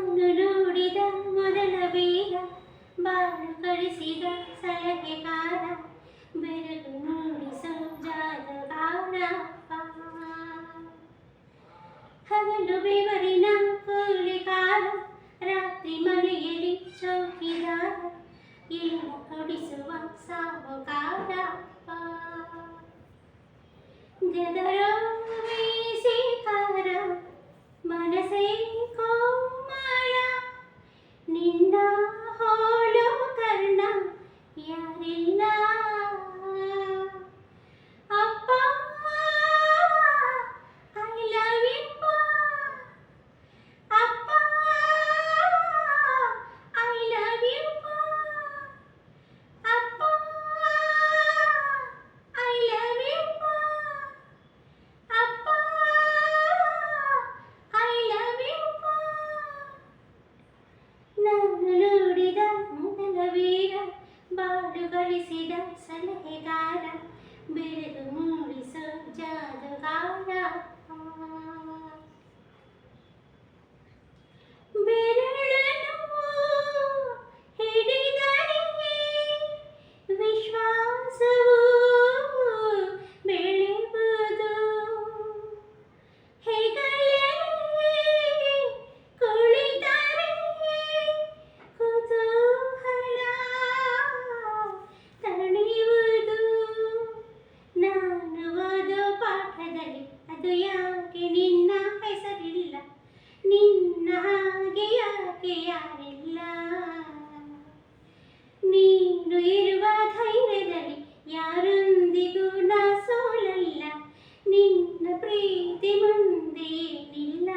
ನಾನು ನೋಡಿದ ಮೊದಲ ವೀರ, ಬಾಳು ಕಳಿಸಿದ ಸಲಹೆಗಾರ, ಬೆರಗು ಮೂಡಿಸೋ ಜಾದಗಾರಪ್ಪ. ಹಗಲು ಬೆವರಿನ ಕೂಲಿಗಾರ, ರಾತ್ರಿ ಮನೆಯಲ್ಲಿ ಚೌಕಿದಾರ, ಎಲ್ಲ ಕೊಡಿಸುವ ಸಾಹುಕಾರಪ್ಪ. ಗೆದರೋ ವೀಸಿಕಾರ, ಮನಸೇ ಕೋಮಳ, ನಿನ್ನ ಹೋಲೋ ಕರ್ಣ ಯಾರಿಲ್ಲ. ಅಪ್ಪ ಐ ಲವ್ ಯು, ಅಪ್ಪ ಐ ಲವ್ ಯು, ಅಪ್ಪ ಐ ಲವ್ ಯು, ಅಪ್ಪ ಐ ಲವ್ ಯು. ನಾನು ನೋಡಿದ ಮೊದಲ ವೀರ, ಬಾಳು ಗಳಿಸಿದ ಸಲಹೆಗಾರ, ಬೆರಗು ಮೂಡಿಸೋ ಜಾದಗಾರಪ್ಪ. ಬೆರಳನ್ನು ಹಿಡಿದರೆ ವಿಶ್ವಾಸವು ಬೆಳೆಯುವುದು, ಹೆಗಲಲ್ಲಿ ಕುಳಿತರೆ ಕುತೂಹಲ ತಣಿಯುವುದು. ನಾನು ಓದೋ ಪಾಠದಲ್ಲಿ ಅದು ಯಾಕೆ ನಿನ್ನ ಹೆಸರಿಲ್ಲ, ನಿನ್ನ ಹಾಗೆ ಯಾಕೆ ಯಾರಿಲ್ಲ. ನೀನು ಇರುವ ಧೈರ್ಯದಲ್ಲಿ ಯಾರೊಂದಿಗೂ ನಾ ಸೋಲಲ್ಲ, ನಿನ್ನ ಪ್ರೀತಿ ಮುಂದೆ ಏನಿಲ್ಲ.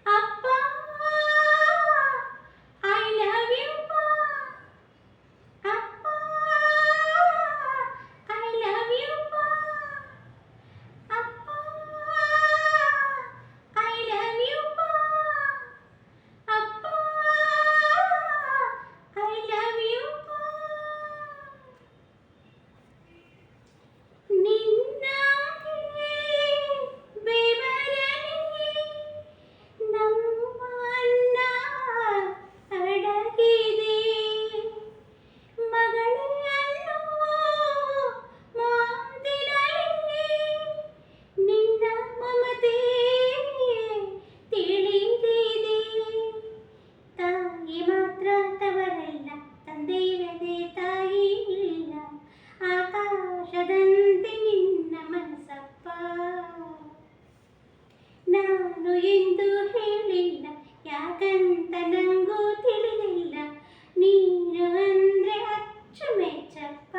ಅಪ್ಪ ಐ ಲವ್ ಯು, ಅಪ್ಪ ಐ ಲವ್ ಯು, ಅಪ್ಪ ಐ ಲವ್ ಯು, ಅಪ್ಪ ಐ ಲವ್ ಯು. ನಿನ್ನ ಬೆವರಲ್ಲಿ ನಮ್ಮ ಅನ್ನ ಅಡಗಿದೆ, ಮಗಳನ್ನು ಮಾತಿನಲ್ಲಿ ನಿನ್ನ ಮಮತೆ ತಿಳಿದಿದೆ. ತಾಯಿ ಮಾತ್ರ ತವರಲ್ಲ, ತಂದೆಯಿಲ್ಲದೆ ತಾಯಿ ಇಲ್ಲ, ಆಕಾಶದಂತೆ ನಿನ್ನ ಮನಸ್ಸಪ್ಪ. ನಾನು ಎಂದು ಹೇಳಿಲ್ಲ, ಯಾಕಂತ ನಂಗೂ ತಿಳಿದಿಲ್ಲ, ನೀನು ಅಂದ್ರೆ ಅಚ್ಚುಮೆಚ್ಚಪ್ಪ.